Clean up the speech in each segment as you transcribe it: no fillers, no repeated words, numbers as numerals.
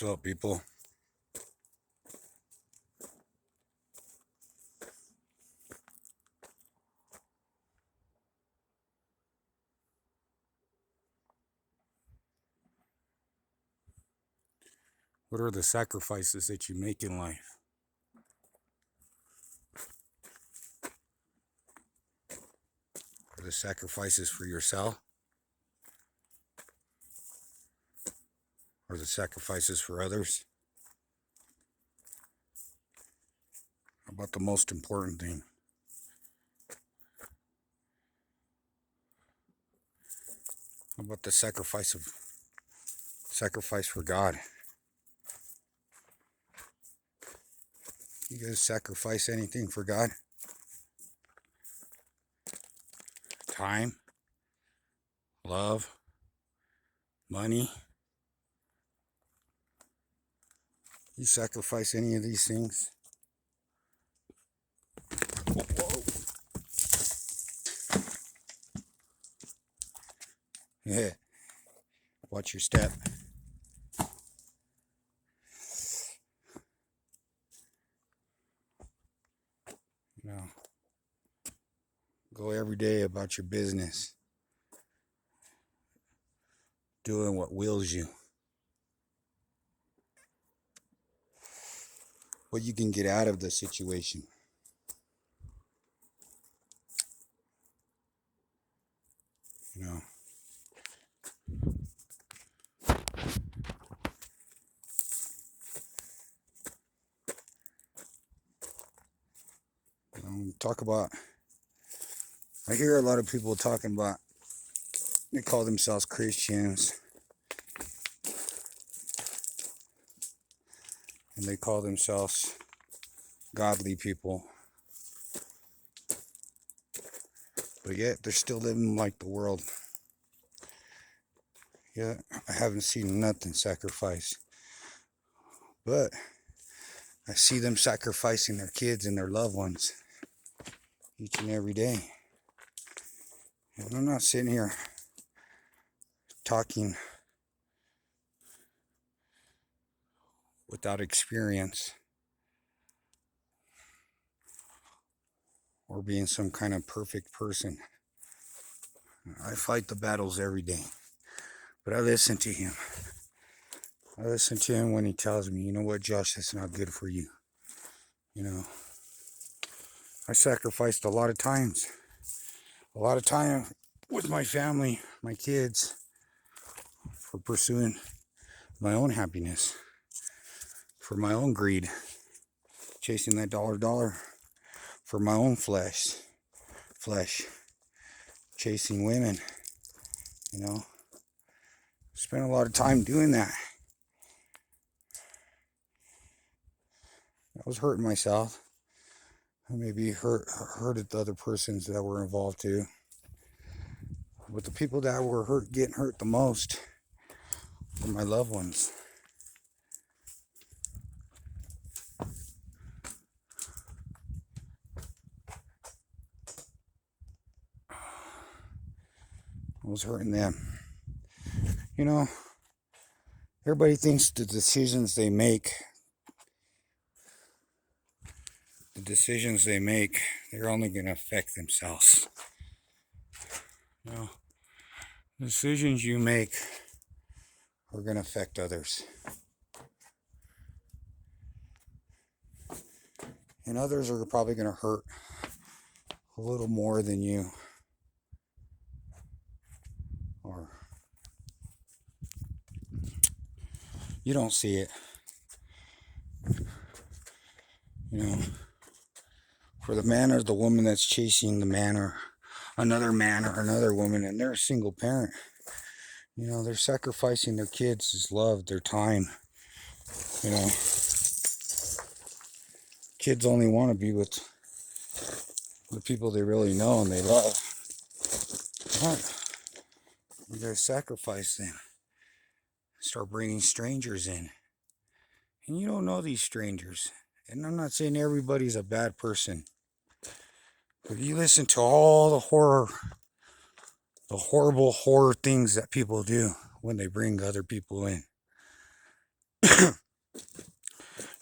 What's up, people? What are the sacrifices that you make in life? Are the sacrifices for yourself? Or the sacrifices for others? How about the most important thing? How about the sacrifice for God? You guys sacrifice anything for God? Time? Love? Money? You sacrifice any of these things? Whoa. Yeah. Watch your step. You know, go every day about your business, doing what wills you, what you can get out of the situation. You know, talk about, I hear a lot of people talking about, they call themselves Christians, and they call themselves godly people, but yet they're still living like the world. Yet I haven't seen nothing sacrifice, but I see them sacrificing their kids and their loved ones each and every day. And I'm not sitting here talking without experience or being some kind of perfect person. I fight the battles every day, but I listen to him. I listen to him when he tells me, you know what, Josh, that's not good for you. You know, I sacrificed a lot of time with my family, my kids, for pursuing my own happiness, for my own greed, chasing that dollar, for my own flesh, chasing women, you know. Spent a lot of time doing that. I was hurting myself. I maybe hurted the other persons that were involved too. But the people that were getting hurt the most were my loved ones. I was hurting them. You know, everybody thinks the decisions they make, they're only going to affect themselves. You know, the decisions you make are going to affect others. And others are probably going to hurt a little more than you. Or you don't see it. You know, for the man or the woman that's chasing the man or another woman, and they're a single parent, you know, they're sacrificing their kids' love, their time. You know, kids only want to be with the people they really know and they love. But you gotta sacrifice them. Start bringing strangers in. And you don't know these strangers. And I'm not saying everybody's a bad person. But you listen to all the horrible horror things that people do when they bring other people in.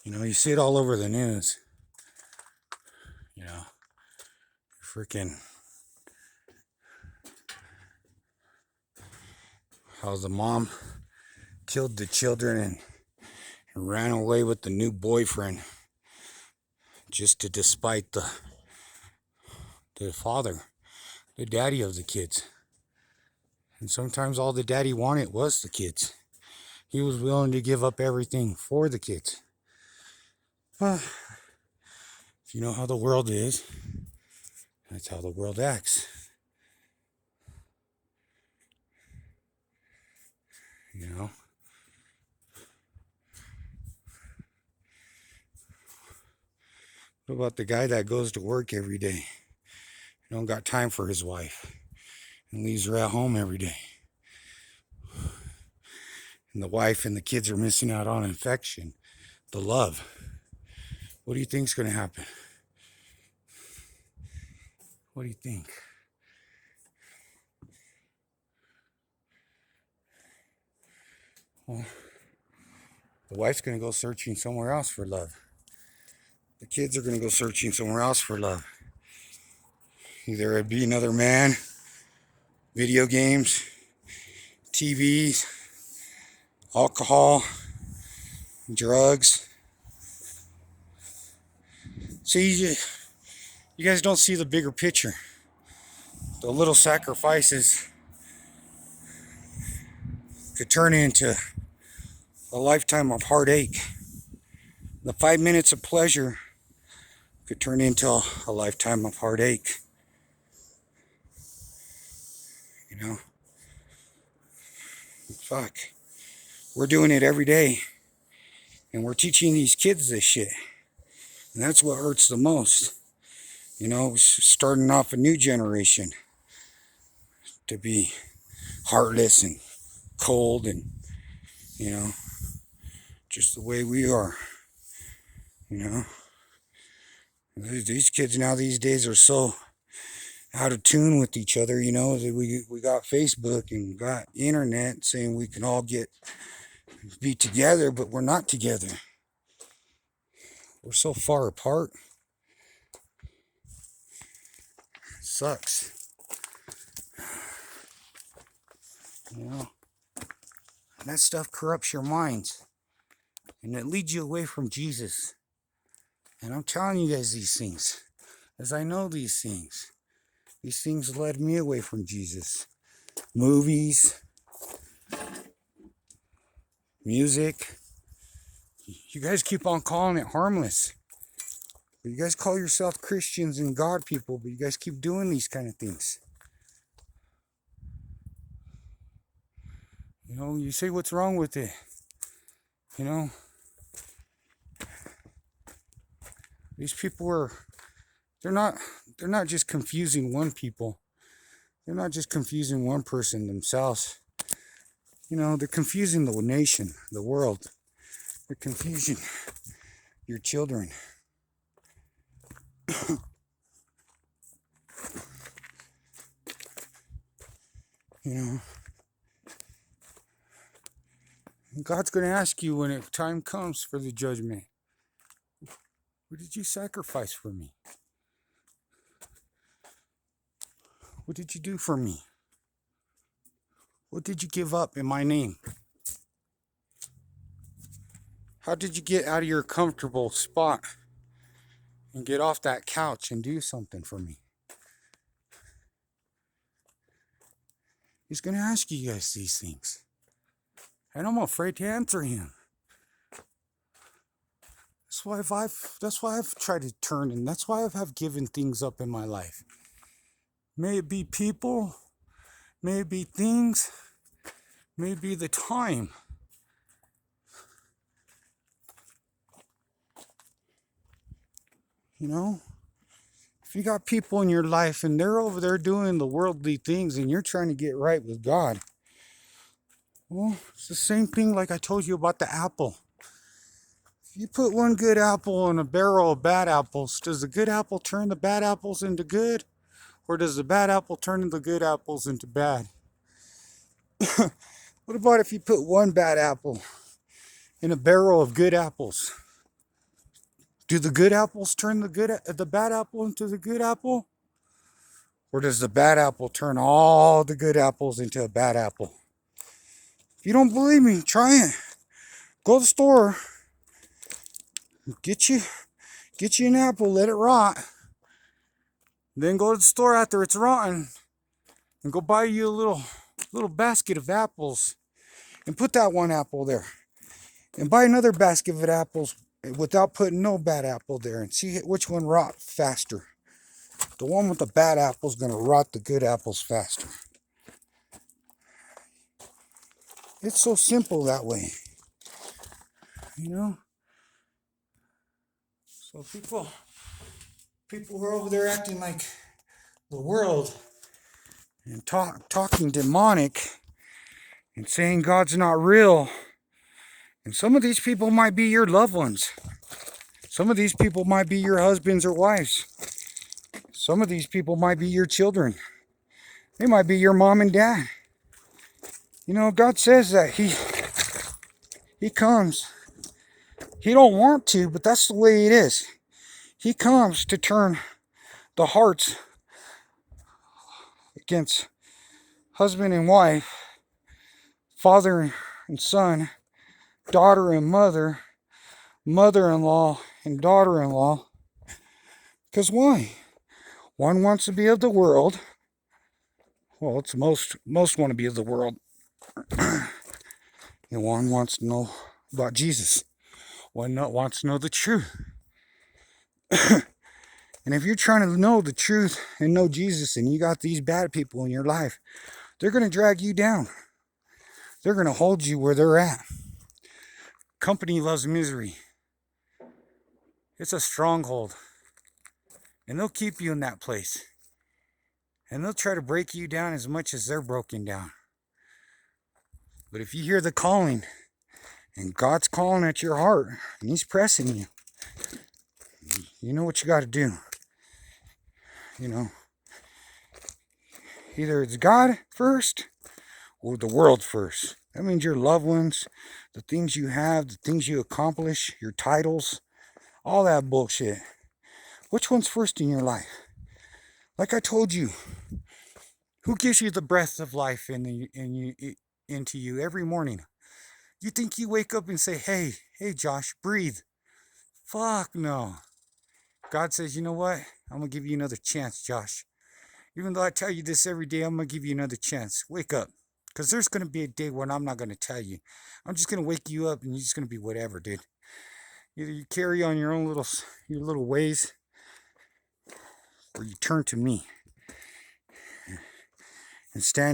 You know, you see it all over the news. You know, freaking how the mom killed the children and ran away with the new boyfriend just to despite the father, the daddy of the kids. And sometimes all the daddy wanted was the kids. He was willing to give up everything for the kids. Well, if you know how the world is, that's how the world acts. You know? What about the guy that goes to work every day? He don't got time for his wife and leaves her at home every day. And the wife and the kids are missing out on affection, the love. What do you think's going to happen? What do you think? Well, the wife's going to go searching somewhere else for love. The kids are going to go searching somewhere else for love. Either it'd be another man, video games, TVs, alcohol, drugs. See, you guys don't see the bigger picture. The little sacrifices could turn into a lifetime of heartache. The 5 minutes of pleasure could turn into a lifetime of heartache. You know? Fuck. We're doing it every day. And we're teaching these kids this shit. And that's what hurts the most. You know, starting off a new generation to be heartless and cold and, you know, just the way we are. You know? These kids now these days are so out of tune with each other, you know, that we got Facebook and got internet saying we can all be together, but we're not together. We're so far apart. It sucks. You know, and that stuff corrupts your minds and it leads you away from Jesus. And I'm telling you guys these things as I know these things. These things led me away from Jesus. Movies, music. You guys keep on calling it harmless. You guys call yourself Christians and God people, but you guys keep doing these kind of things. You know, you say, what's wrong with it? You know, these people they're not just confusing one people. They're not just confusing one person themselves. You know, they're confusing the nation, the world. They're confusing your children. You know, God's going to ask you when time comes for the judgment, what did you sacrifice for me? What did you do for me? What did you give up in my name? How did you get out of your comfortable spot and get off that couch and do something for me? He's going to ask you guys these things. And I'm afraid to answer him. That's why I've tried to turn, and that's why I've given things up in my life. May it be people, may it be things, may it be the time. You know, if you got people in your life and they're over there doing the worldly things and you're trying to get right with God, well, it's the same thing like I told you about the apple. If you put one good apple in a barrel of bad apples, does the good apple turn the bad apples into good? Or does the bad apple turn the good apples into bad? What about if you put one bad apple in a barrel of good apples. Do the good apples turn the bad apple into the good apple? Or does the bad apple turn all the good apples into a bad apple? If you don't believe me, try it. Go to the store, get you an apple, let it rot. Then go to the store after it's rotten and go buy you a little basket of apples and put that one apple there. And buy another basket of apples without putting no bad apple there and see which one rot faster. The one with the bad apple is going to rot the good apples faster. It's so simple that way. You know? So people who are over there acting like the world and talking demonic and saying God's not real. And some of these people might be your loved ones. Some of these people might be your husbands or wives. Some of these people might be your children. They might be your mom and dad. You know, God says that He comes. He don't want to, but that's the way it is. He comes to turn the hearts against husband and wife, father and son, daughter and mother, mother-in-law and daughter-in-law. Because why? One wants to be of the world. Well, it's most want to be of the world. And one wants to know about Jesus. One wants to know the truth. And if you're trying to know the truth and know Jesus and you got these bad people in your life, they're going to drag you down. They're going to hold you where they're at. Company loves misery. It's a stronghold. And they'll keep you in that place. And they'll try to break you down as much as they're broken down. But if you hear the calling, and God's calling at your heart, and He's pressing you, you know what you got to do. You know, either it's God first or the world first. That means your loved ones, the things you have, the things you accomplish, your titles, all that bullshit. Which one's first in your life? Like I told you, who gives you the breath of life into you every morning? You think you wake up and say, hey, Josh, breathe. Fuck no. God says, you know what? I'm going to give you another chance, Josh. Even though I tell you this every day, I'm going to give you another chance. Wake up. Because there's going to be a day when I'm not going to tell you. I'm just going to wake you up and you're just going to be whatever, dude. Either you carry on your little ways, or you turn to me and stand